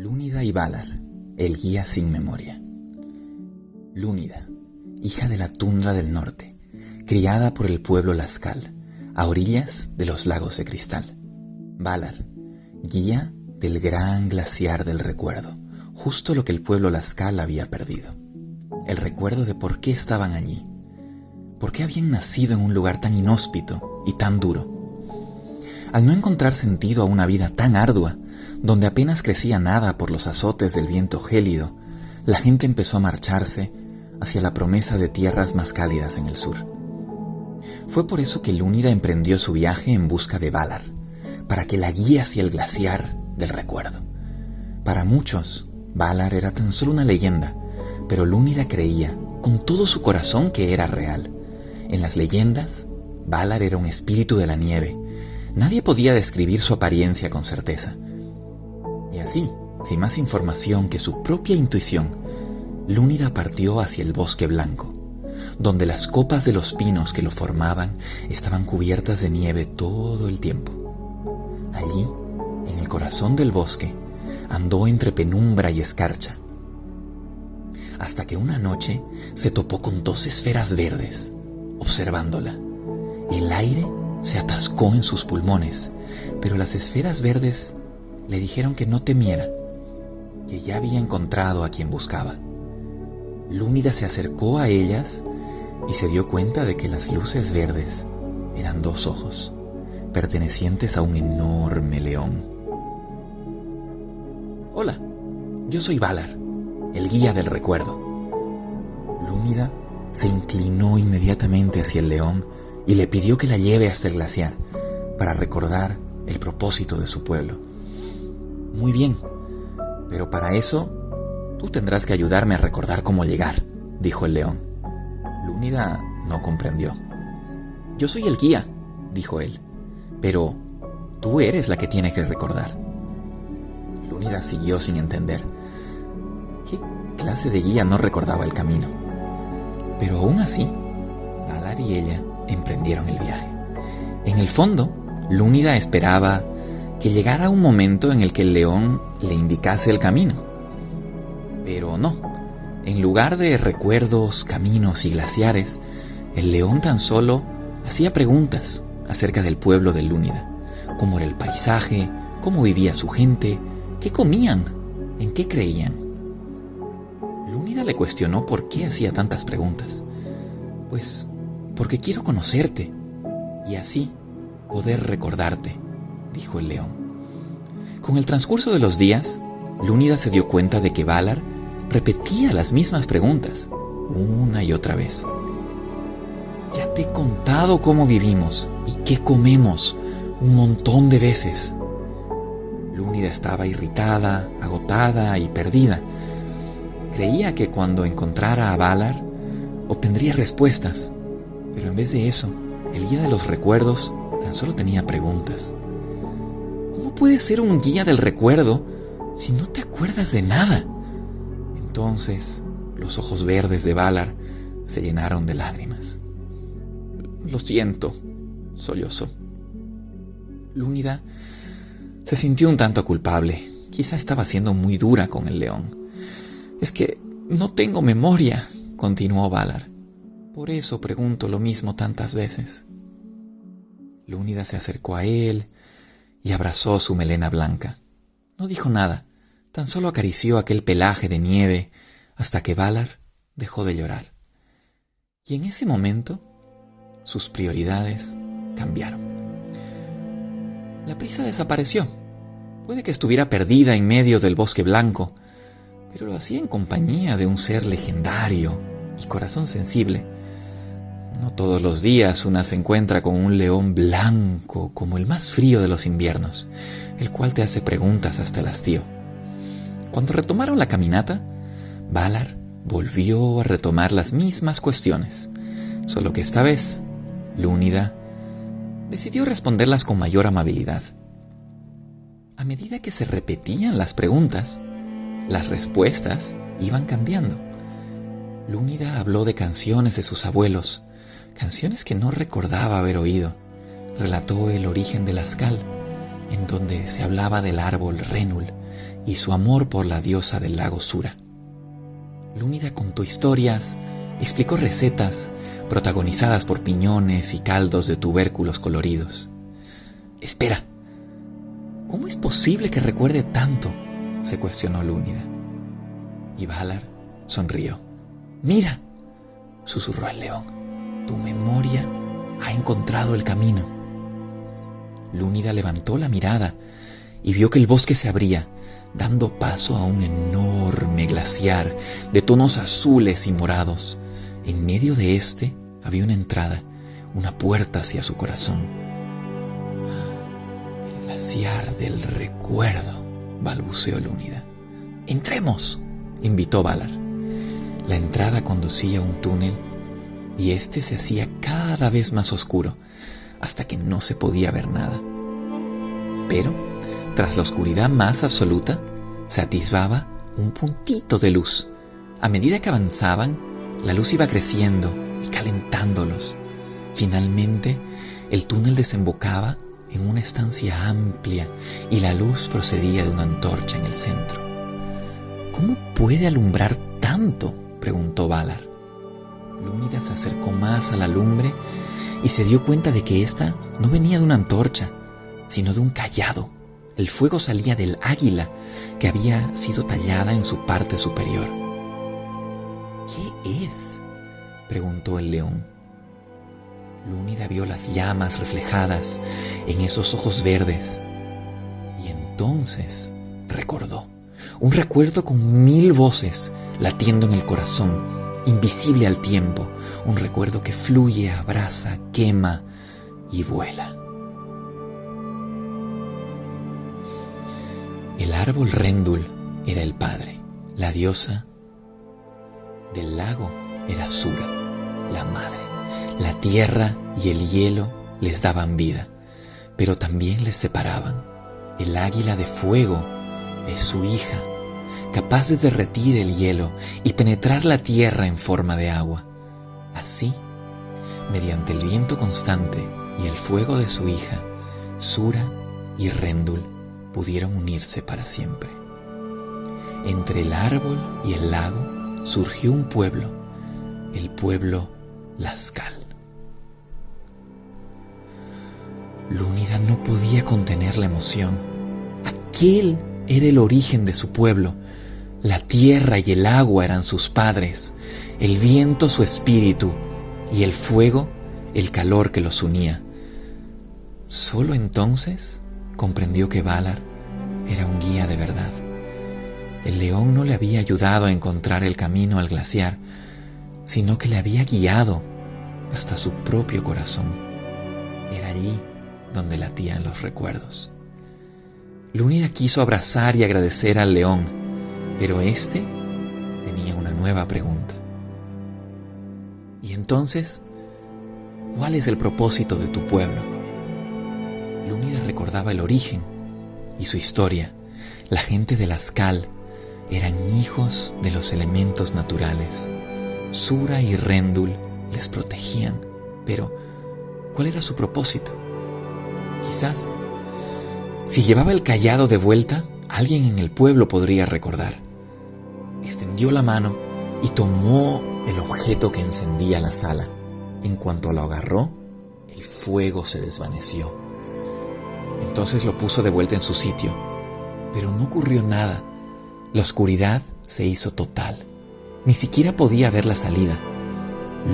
Lúnida y Valar, el guía sin memoria. Lúnida, hija de la tundra del norte, criada por el pueblo Lascal, a orillas de los lagos de cristal. Valar, guía del gran glaciar del recuerdo, justo lo que el pueblo Lascal había perdido. El recuerdo de por qué estaban allí, por qué habían nacido en un lugar tan inhóspito y tan duro. Al no encontrar sentido a una vida tan ardua, donde apenas crecía nada por los azotes del viento gélido, la gente empezó a marcharse hacia la promesa de tierras más cálidas en el sur. Fue por eso que Lúnida emprendió su viaje en busca de Valar, para que la guíe hacia el glaciar del recuerdo. Para muchos, Valar era tan solo una leyenda, pero Lúnida creía con todo su corazón que era real. En las leyendas, Valar era un espíritu de la nieve. Nadie podía describir su apariencia con certeza. Y así, sin más información que su propia intuición, Lúnida partió hacia el bosque blanco, donde las copas de los pinos que lo formaban estaban cubiertas de nieve todo el tiempo. Allí, en el corazón del bosque, andó entre penumbra y escarcha, hasta que una noche se topó con dos esferas verdes, observándola. El aire se atascó en sus pulmones, pero las esferas verdes le dijeron que no temiera, que ya había encontrado a quien buscaba. Lúnida se acercó a ellas y se dio cuenta de que las luces verdes eran dos ojos, pertenecientes a un enorme león. Hola, yo soy Valar, el guía del recuerdo. Lúnida se inclinó inmediatamente hacia el león y le pidió que la lleve hasta el glaciar para recordar el propósito de su pueblo. Muy bien, pero para eso tú tendrás que ayudarme a recordar cómo llegar, dijo el león. Lúnida no comprendió. Yo soy el guía, dijo él, pero tú eres la que tiene que recordar. Lúnida siguió sin entender. ¿Qué clase de guía no recordaba el camino? Pero aún así, Valar y ella emprendieron el viaje. En el fondo, Lúnida esperaba que llegara un momento en el que el león le indicase el camino. Pero no, en lugar de recuerdos, caminos y glaciares, el león tan solo hacía preguntas acerca del pueblo de Lúnida, cómo era el paisaje, cómo vivía su gente, qué comían, en qué creían. Lúnida le cuestionó por qué hacía tantas preguntas. Pues porque quiero conocerte y así poder recordarte, dijo el león. Con el transcurso de los días, Lúnida se dio cuenta de que Valar repetía las mismas preguntas una y otra vez. Ya te he contado cómo vivimos y qué comemos un montón de veces. Lúnida estaba irritada, agotada y perdida. Creía que cuando encontrara a Valar obtendría respuestas, pero en vez de eso, el guía de los recuerdos tan solo tenía preguntas. ¿Cómo puedes ser un guía del recuerdo si no te acuerdas de nada? Entonces, los ojos verdes de Valar se llenaron de lágrimas. Lo siento, sollozó. Lúnida se sintió un tanto culpable. Quizá estaba siendo muy dura con el león. Es que no tengo memoria, continuó Valar. Por eso pregunto lo mismo tantas veces. Lúnida se acercó a él y abrazó su melena blanca. No dijo nada, tan solo acarició aquel pelaje de nieve hasta que Valar dejó de llorar. Y en ese momento, sus prioridades cambiaron. La prisa desapareció. Puede que estuviera perdida en medio del bosque blanco, pero lo hacía en compañía de un ser legendario y corazón sensible. No todos los días una se encuentra con un león blanco como el más frío de los inviernos, el cual te hace preguntas hasta el hastío. Cuando retomaron la caminata, Valar volvió a retomar las mismas cuestiones, solo que esta vez, Lúnida decidió responderlas con mayor amabilidad. A medida que se repetían las preguntas, las respuestas iban cambiando. Lúnida habló de canciones de sus abuelos, canciones que no recordaba haber oído. Relató el origen de Lascal, en donde se hablaba del árbol Rénul, y su amor por la diosa del lago Sura. Lúnida contó historias, explicó recetas protagonizadas por piñones y caldos de tubérculos coloridos. «Espera, ¿cómo es posible que recuerde tanto?», se cuestionó Lúnida. Y Valar sonrió. «Mira», susurró el león, «tu memoria ha encontrado el camino». Lúnida levantó la mirada y vio que el bosque se abría, dando paso a un enorme glaciar de tonos azules y morados. En medio de este había una entrada, una puerta hacia su corazón. «El glaciar del recuerdo», balbuceó Lúnida. «Entremos», invitó Valar. La entrada conducía a un túnel y este se hacía cada vez más oscuro hasta que no se podía ver nada. Pero, tras la oscuridad más absoluta, se atisbaba un puntito de luz. A medida que avanzaban, la luz iba creciendo y calentándolos. Finalmente, el túnel desembocaba en una estancia amplia y la luz procedía de una antorcha en el centro. «¿Cómo puede alumbrar tanto?», preguntó Valar. Lúnida se acercó más a la lumbre y se dio cuenta de que ésta no venía de una antorcha, sino de un cayado. El fuego salía del águila que había sido tallada en su parte superior. «¿Qué es?», preguntó el león. Lúnida vio las llamas reflejadas en esos ojos verdes y entonces recordó. Un recuerdo con 1000 voces latiendo en el corazón, invisible al tiempo. Un recuerdo que fluye, abraza, quema y vuela. El árbol Rendul era el padre. La diosa del lago era Sura, la madre. La tierra y el hielo les daban vida, pero también les separaban. El águila de fuego es su hija, capaz de derretir el hielo y penetrar la tierra en forma de agua. Así, mediante el viento constante y el fuego de su hija, Sura y Rendul pudieron unirse para siempre. Entre el árbol y el lago surgió un pueblo, el pueblo Lascal. Lúnida no podía contener la emoción. Aquel era el origen de su pueblo. La tierra y el agua eran sus padres, el viento su espíritu y el fuego el calor que los unía. Solo entonces comprendió que Valar era un guía de verdad. El león no le había ayudado a encontrar el camino al glaciar, sino que le había guiado hasta su propio corazón. Era allí donde latían los recuerdos. Lúnida quiso abrazar y agradecer al león, pero éste tenía una nueva pregunta. ¿Y entonces, cuál es el propósito de tu pueblo? Lúnida recordaba el origen y su historia. La gente de Lascal eran hijos de los elementos naturales. Sura y Rendul les protegían, pero ¿cuál era su propósito? Quizás, si llevaba el cayado de vuelta, alguien en el pueblo podría recordar. Extendió la mano y tomó el objeto que encendía la sala. En cuanto lo agarró, el fuego se desvaneció. Entonces lo puso de vuelta en su sitio, pero no ocurrió nada. La oscuridad se hizo total. Ni siquiera podía ver la salida.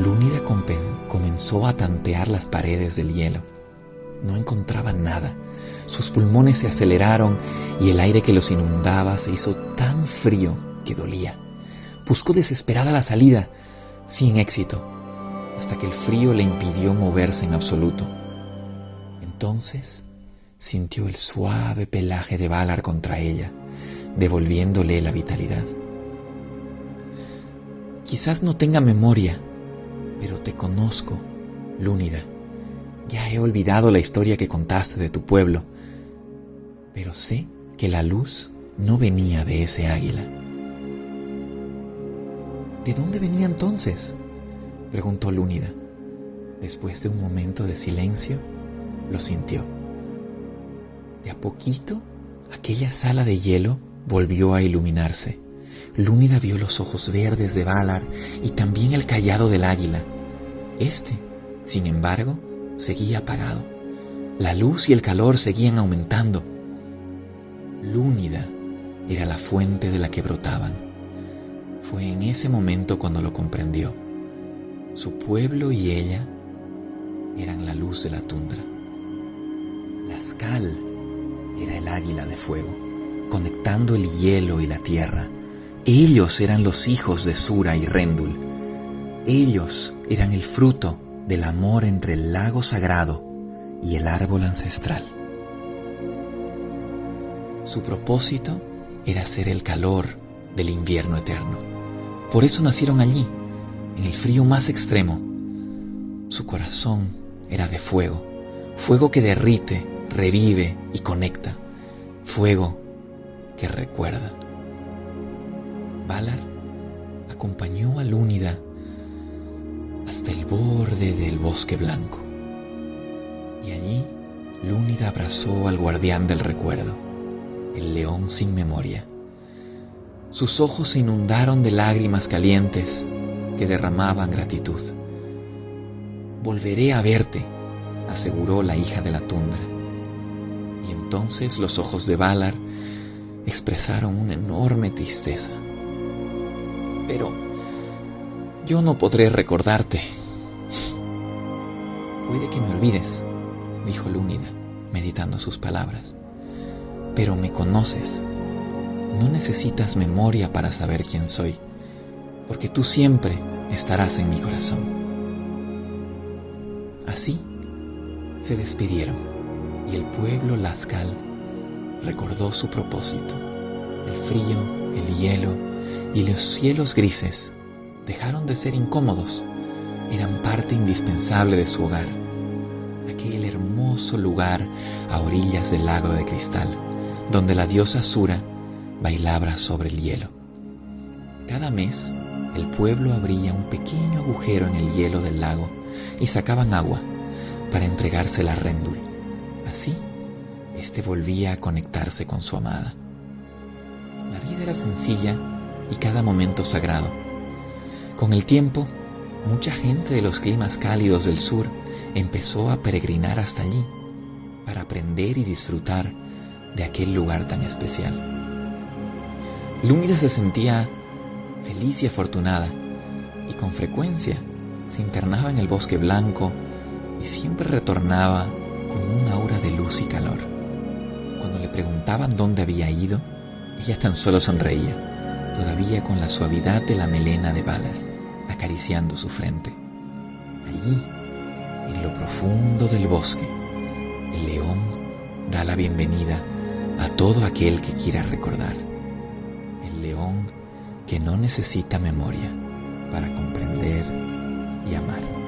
Lúnida comenzó a tantear las paredes del hielo. No encontraba nada. Sus pulmones se aceleraron y el aire que los inundaba se hizo tan frío que dolía. Buscó desesperada la salida, sin éxito, hasta que el frío le impidió moverse en absoluto. Entonces sintió el suave pelaje de Valar contra ella, devolviéndole la vitalidad. Quizás no tenga memoria, pero te conozco, Lúnida. Ya he olvidado la historia que contaste de tu pueblo, pero sé que la luz no venía de ese águila. ¿De dónde venía entonces?, preguntó Lúnida. Después de un momento de silencio, lo sintió. De a poquito, aquella sala de hielo volvió a iluminarse. Lúnida vio los ojos verdes de Valar y también el cayado del águila. Este, sin embargo, seguía apagado. La luz y el calor seguían aumentando. Lúnida era la fuente de la que brotaban. Fue en ese momento cuando lo comprendió. Su pueblo y ella eran la luz de la tundra. Laskal era el águila de fuego, conectando el hielo y la tierra. Ellos eran los hijos de Sura y Rendul. Ellos eran el fruto del amor entre el lago sagrado y el árbol ancestral. Su propósito era ser el calor del invierno eterno. Por eso nacieron allí, en el frío más extremo. Su corazón era de fuego, fuego que derrite, revive y conecta, fuego que recuerda. Valar acompañó a Lúnida hasta el borde del bosque blanco. Y allí Lúnida abrazó al guardián del recuerdo, el león sin memoria. Sus ojos se inundaron de lágrimas calientes que derramaban gratitud. «Volveré a verte», aseguró la hija de la tundra. Y entonces los ojos de Valar expresaron una enorme tristeza. «Pero yo no podré recordarte». «Puede que me olvides», dijo Lúnida, meditando sus palabras. «Pero me conoces. No necesitas memoria para saber quién soy, porque tú siempre estarás en mi corazón». Así se despidieron, y el pueblo Laskal recordó su propósito. El frío, el hielo y los cielos grises dejaron de ser incómodos. Eran parte indispensable de su hogar, aquel hermoso lugar a orillas del lago de cristal, donde la diosa Sura bailaba sobre el hielo. Cada mes, el pueblo abría un pequeño agujero en el hielo del lago y sacaban agua para entregársela a Rendul. Así, este volvía a conectarse con su amada. La vida era sencilla y cada momento sagrado. Con el tiempo, mucha gente de los climas cálidos del sur empezó a peregrinar hasta allí para aprender y disfrutar de aquel lugar tan especial. Lúnida se sentía feliz y afortunada, y con frecuencia se internaba en el bosque blanco y siempre retornaba con un aura de luz y calor. Cuando le preguntaban dónde había ido, ella tan solo sonreía, todavía con la suavidad de la melena de Valar, acariciando su frente. Allí, en lo profundo del bosque, el león da la bienvenida a todo aquel que quiera recordar. El león que no necesita memoria para comprender y amar.